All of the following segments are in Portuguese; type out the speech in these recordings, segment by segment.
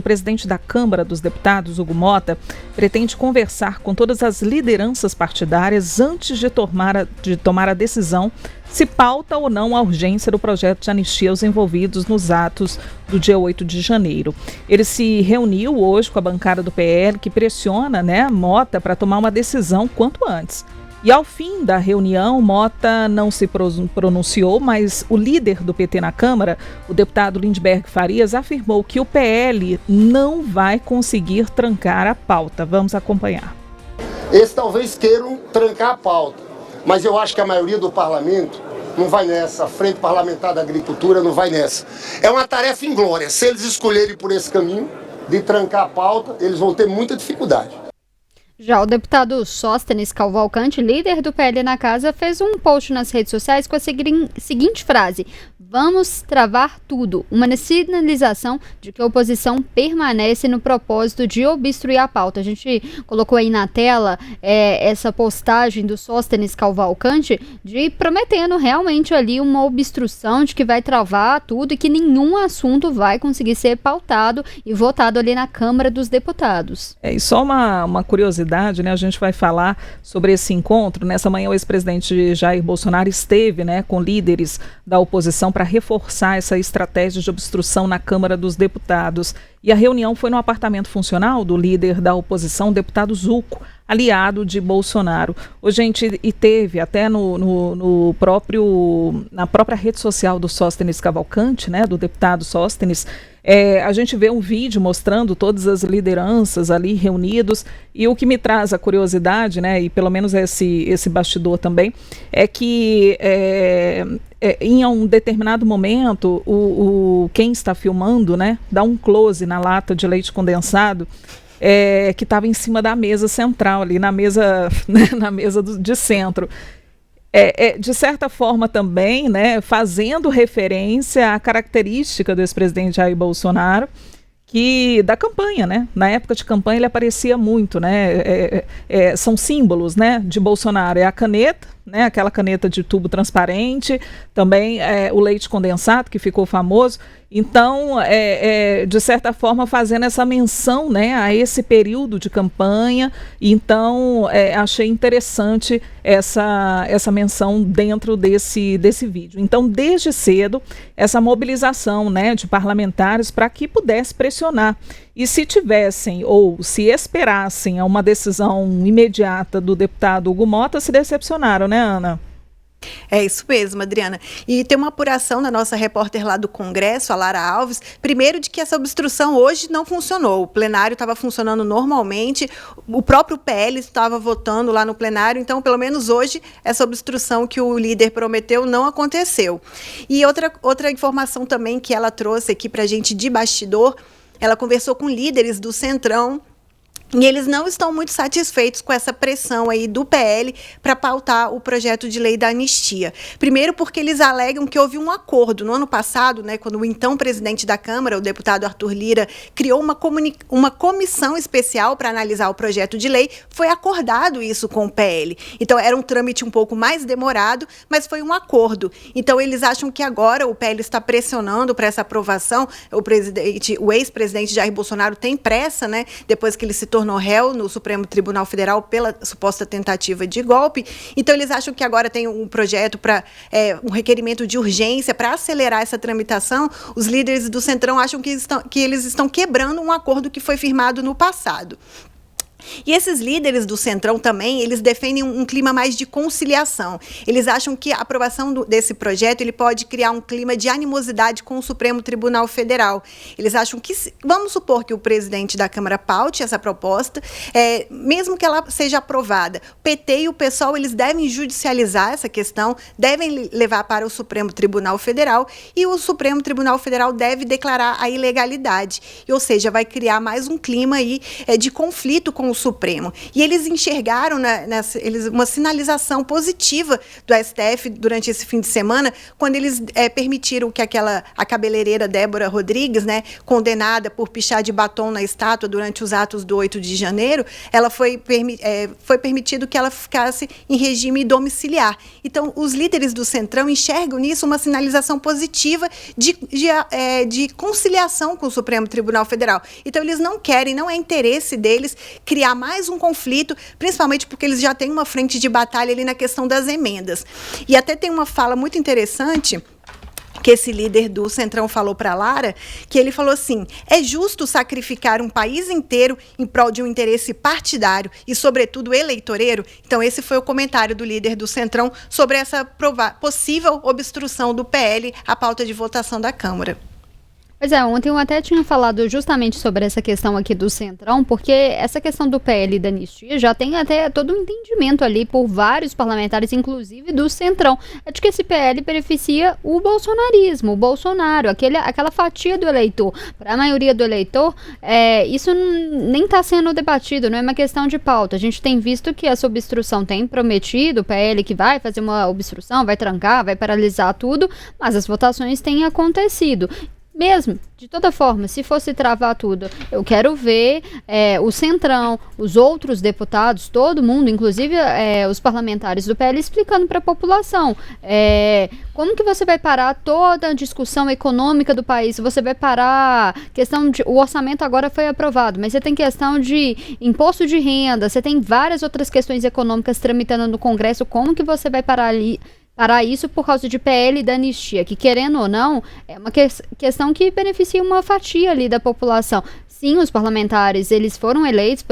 presidente da Câmara dos Deputados, Hugo Mota, pretende conversar com todas as lideranças partidárias antes de tomar a decisão se pauta ou não a urgência do projeto de anistia aos envolvidos nos atos do dia 8 de janeiro. Ele se reuniu hoje com a bancada do PL, que pressiona, Mota para tomar uma decisão quanto antes. E ao fim da reunião, Mota não se pronunciou, mas o líder do PT na Câmara, o deputado Lindbergh Farias, afirmou que o PL não vai conseguir trancar a pauta. Vamos acompanhar. Eles talvez queiram trancar a pauta, mas eu acho que a maioria do parlamento não vai nessa, a Frente Parlamentar da Agricultura não vai nessa. É uma tarefa inglória. Se eles escolherem por esse caminho de trancar a pauta, eles vão ter muita dificuldade. Já o deputado Sóstenes Cavalcante, líder do PL na casa, fez um post nas redes sociais com a seguinte frase: "Vamos travar tudo", uma sinalização de que a oposição permanece no propósito de obstruir a pauta. A gente colocou aí na tela essa postagem do Sóstenes Cavalcante prometendo realmente ali uma obstrução de que vai travar tudo e que nenhum assunto vai conseguir ser pautado e votado ali na Câmara dos Deputados. E só uma curiosidade, a gente vai falar sobre esse encontro. Nessa manhã o ex-presidente Jair Bolsonaro esteve com líderes da oposição para reforçar essa estratégia de obstrução na Câmara dos Deputados. E a reunião foi no apartamento funcional do líder da oposição, o deputado Zucco, aliado de Bolsonaro. Hoje a gente teve até na própria rede social do Sóstenes Cavalcante, do deputado Sóstenes, a gente vê um vídeo mostrando todas as lideranças ali reunidos, e o que me traz a curiosidade, e pelo menos esse bastidor também, é que em um determinado momento quem está filmando, dá um close na lata de leite condensado que estava em cima da mesa central, ali na mesa, na mesa de centro. De certa forma também, fazendo referência à característica do ex-presidente Jair Bolsonaro, que da campanha, na época de campanha ele aparecia muito, são símbolos, de Bolsonaro, é a caneta, aquela caneta de tubo transparente, também o leite condensado, que ficou famoso. Então, de certa forma, fazendo essa menção, a esse período de campanha. Então, achei interessante essa menção dentro desse vídeo. Então, desde cedo, essa mobilização, de parlamentares para que pudesse pressionar. E se tivessem ou se esperassem uma decisão imediata do deputado Hugo Mota, se decepcionaram, Ana? É isso mesmo, Adriana. E tem uma apuração da nossa repórter lá do Congresso, a Lara Alves, primeiro de que essa obstrução hoje não funcionou. O plenário estava funcionando normalmente, o próprio PL estava votando lá no plenário, então, pelo menos hoje, essa obstrução que o líder prometeu não aconteceu. E outra informação também que ela trouxe aqui para a gente de bastidor, ela conversou com líderes do Centrão, e eles não estão muito satisfeitos com essa pressão aí do PL para pautar o projeto de lei da anistia. Primeiro porque eles alegam que houve um acordo. No ano passado, quando o então presidente da Câmara, o deputado Arthur Lira, criou uma comissão especial para analisar o projeto de lei, foi acordado isso com o PL. Então era um trâmite um pouco mais demorado, mas foi um acordo. Então eles acham que agora o PL está pressionando para essa aprovação. O ex-presidente Jair Bolsonaro tem pressa, depois que ele se tornou réu no Supremo Tribunal Federal pela suposta tentativa de golpe. Então, eles acham que agora tem um projeto para um requerimento de urgência para acelerar essa tramitação. Os líderes do Centrão acham que eles estão quebrando um acordo que foi firmado no passado. E esses líderes do Centrão também, eles defendem um clima mais de conciliação. Eles acham que a aprovação desse projeto ele pode criar um clima de animosidade com o Supremo Tribunal Federal. Eles acham que, vamos supor que o presidente da Câmara paute essa proposta, mesmo que ela seja aprovada, o PT e o PSOL, eles devem judicializar essa questão, devem levar para o Supremo Tribunal Federal e o Supremo Tribunal Federal deve declarar a ilegalidade. Ou seja, vai criar mais um clima aí de conflito com o Supremo. E eles enxergaram uma sinalização positiva do STF durante esse fim de semana, quando eles permitiram que a cabeleireira Débora Rodrigues, né, condenada por pichar de batom na estátua durante os atos do 8 de janeiro, ela foi permitido que ela ficasse em regime domiciliar. Então, os líderes do Centrão enxergam nisso uma sinalização positiva de conciliação com o Supremo Tribunal Federal. Então, eles não querem, não é interesse deles criar mais um conflito, principalmente porque eles já têm uma frente de batalha ali na questão das emendas. E até tem uma fala muito interessante que esse líder do Centrão falou para a Lara, que ele falou assim: é justo sacrificar um país inteiro em prol de um interesse partidário e, sobretudo, eleitoreiro? Então, esse foi o comentário do líder do Centrão sobre essa possível obstrução do PL à pauta de votação da Câmara. Pois é, ontem eu até tinha falado justamente sobre essa questão aqui do Centrão, porque essa questão do PL da anistia já tem até todo um entendimento ali por vários parlamentares, inclusive do Centrão, é de que esse PL beneficia o bolsonarismo, o Bolsonaro, aquela fatia do eleitor. Para a maioria do eleitor, isso nem está sendo debatido, não é uma questão de pauta. A gente tem visto que essa obstrução tem prometido, o PL que vai fazer uma obstrução, vai trancar, vai paralisar tudo, mas as votações têm acontecido. Mesmo, de toda forma, se fosse travar tudo, eu quero ver o Centrão, os outros deputados, todo mundo, inclusive os parlamentares do PL, explicando para a população como que você vai parar toda a discussão econômica do país, você vai parar o orçamento agora foi aprovado, mas você tem questão de imposto de renda, você tem várias outras questões econômicas tramitando no Congresso, como que você vai parar isso por causa de PL da anistia, que querendo ou não, é uma questão que beneficia uma fatia ali da população. Sim, os parlamentares, eles foram eleitos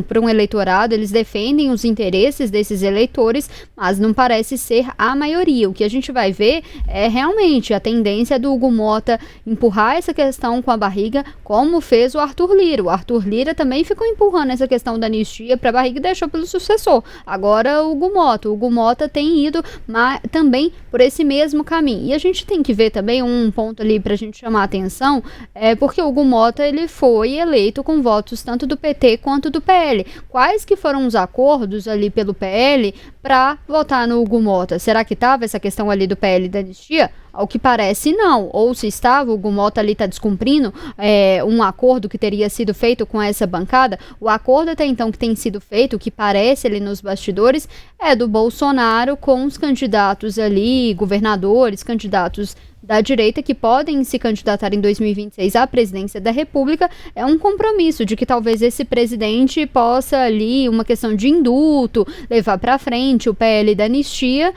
por um eleitorado, eles defendem os interesses desses eleitores, mas não parece ser a maioria. O que a gente vai ver é realmente a tendência do Hugo Mota empurrar essa questão com a barriga, como fez o Arthur Lira. O Arthur Lira também ficou empurrando essa questão da anistia para a barriga e deixou pelo sucessor. Agora o Hugo Mota tem ido também por esse mesmo caminho. E a gente tem que ver também um ponto ali para a gente chamar a atenção, porque o Hugo Mota, ele foi eleito com votos tanto do PT quanto do PL. Quais que foram os acordos ali pelo PL para votar no Hugo Mota? Será que estava essa questão ali do PL da anistia? Ao que parece, não. Ou se estava, o Hugo Mota ali está descumprindo um acordo que teria sido feito com essa bancada. O acordo até então que tem sido feito, que parece ali nos bastidores, é do Bolsonaro com os candidatos ali, governadores, candidatos da direita que podem se candidatar em 2026 à presidência da República. É um compromisso de que talvez esse presidente possa ali, uma questão de indulto, levar para frente o PL da anistia,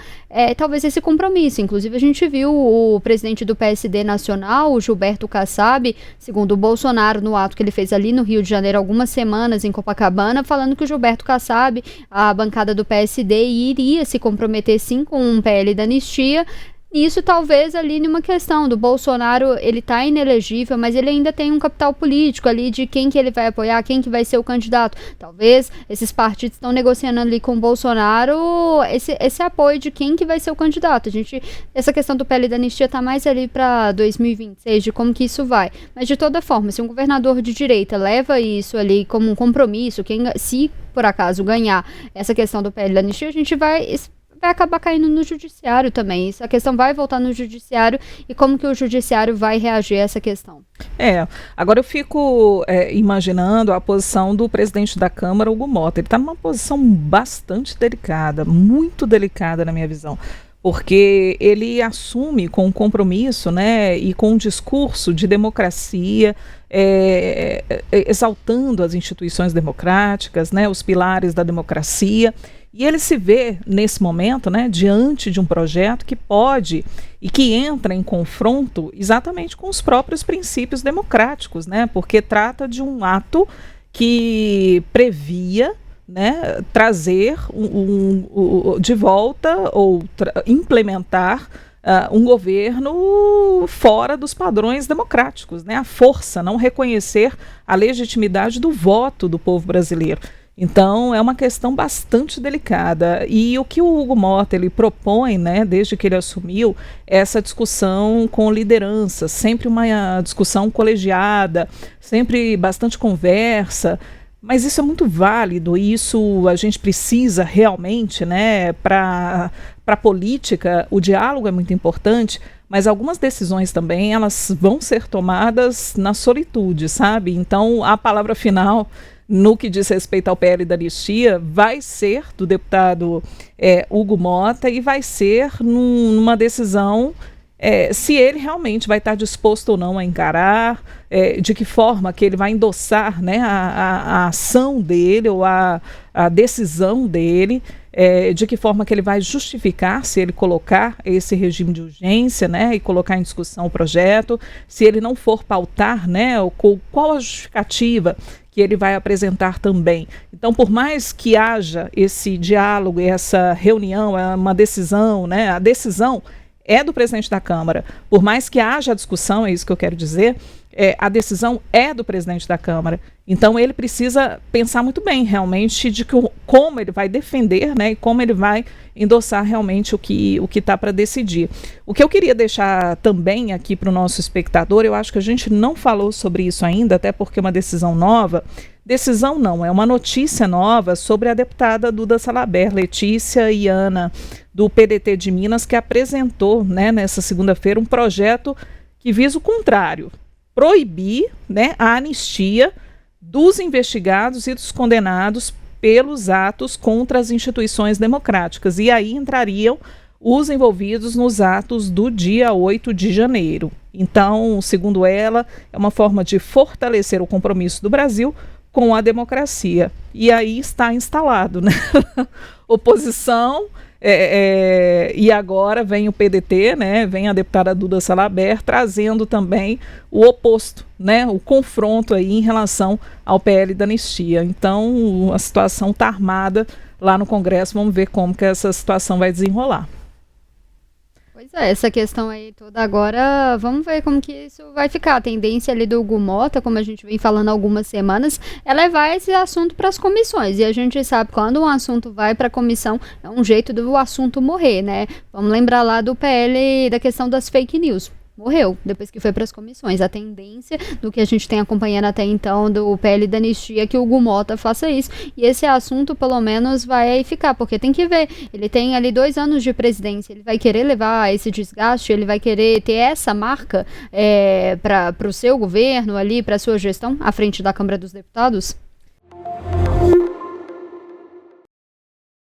talvez esse compromisso. Inclusive a gente viu o presidente do PSD nacional, o Gilberto Kassab, segundo o Bolsonaro, no ato que ele fez ali no Rio de Janeiro, algumas semanas em Copacabana, falando que o Gilberto Kassab, a bancada do PSD, iria se comprometer sim com um PL da anistia. Isso talvez ali numa questão do Bolsonaro, ele tá inelegível, mas ele ainda tem um capital político ali de quem que ele vai apoiar, quem que vai ser o candidato. Talvez esses partidos estão negociando ali com o Bolsonaro esse apoio de quem que vai ser o candidato. Essa questão do PL da anistia tá mais ali para 2026, de como que isso vai. Mas de toda forma, se um governador de direita leva isso ali como um compromisso, se por acaso ganhar essa questão do PL da anistia, a gente vai acabar caindo no judiciário também. A questão vai voltar no judiciário e como que o judiciário vai reagir a essa questão. Agora eu fico imaginando a posição do presidente da Câmara, Hugo Mota. Ele está numa posição bastante delicada, muito delicada na minha visão, porque ele assume com um compromisso, né, e com um discurso de democracia, exaltando as instituições democráticas, né, os pilares da democracia. E ele se vê, nesse momento, né, diante de um projeto que pode e que entra em confronto exatamente com os próprios princípios democráticos, né, porque trata de um ato que previa, né, trazer de volta ou implementar um governo fora dos padrões democráticos, né, a força, não reconhecer a legitimidade do voto do povo brasileiro. Então, é uma questão bastante delicada. E o que o Hugo Mota ele propõe, né, desde que ele assumiu, é essa discussão com liderança, sempre uma discussão colegiada, sempre bastante conversa, Mas isso é muito válido, e isso a gente precisa realmente, né, para a política, o diálogo é muito importante, mas algumas decisões também, elas vão ser tomadas na solitude, sabe? Então, a palavra final, no que diz respeito ao PL da anistia, vai ser do deputado Hugo Mota, e vai ser numa decisão se ele realmente vai estar disposto ou não a encarar, de que forma que ele vai endossar, né, a ação dele ou a decisão dele, de que forma que ele vai justificar se ele colocar esse regime de urgência, né, e colocar em discussão o projeto, se ele não for pautar, né, qual a justificativa que ele vai apresentar também. Então, por mais que haja esse diálogo, essa reunião, uma decisão, né, a decisão é do presidente da Câmara. Por mais que haja discussão, é isso que eu quero dizer, a decisão é do presidente da Câmara. Então, ele precisa pensar muito bem, realmente, de como ele vai defender, né, e como ele vai endossar realmente o que está para decidir. O que eu queria deixar também aqui para o nosso espectador, eu acho que a gente não falou sobre isso ainda, até porque é uma decisão nova. Decisão não, é uma notícia nova sobre a deputada Duda Salabert, Letícia e Ana, do PDT de Minas, que apresentou, né, nessa segunda-feira um projeto que visa o contrário, proibir, né, a anistia dos investigados e dos condenados pelos atos contra as instituições democráticas. E aí entrariam os envolvidos nos atos do dia 8 de janeiro. Então, segundo ela, é uma forma de fortalecer o compromisso do Brasil com a democracia. E aí está instalado, né? Oposição, e agora vem o PDT, né? Vem a deputada Duda Salabert trazendo também o oposto, né? O confronto aí em relação ao PL da anistia. Então, a situação está armada lá no Congresso. Vamos ver como que essa situação vai desenrolar. Pois é, essa questão aí toda agora, vamos ver como que isso vai ficar. A tendência ali do Hugo Mota, como a gente vem falando há algumas semanas, é levar esse assunto para as comissões. E a gente sabe, quando um assunto vai para a comissão, é um jeito do assunto morrer, né? Vamos lembrar lá do PL, da questão das fake news. Morreu, depois que foi para as comissões. A tendência do que a gente tem acompanhando até então do PL da anistia é que o Hugo Mota faça isso. E esse assunto, pelo menos, vai aí ficar, porque tem que ver. Ele tem ali 2 anos de presidência, ele vai querer levar esse desgaste, ele vai querer ter essa marca para o seu governo ali, para a sua gestão, à frente da Câmara dos Deputados?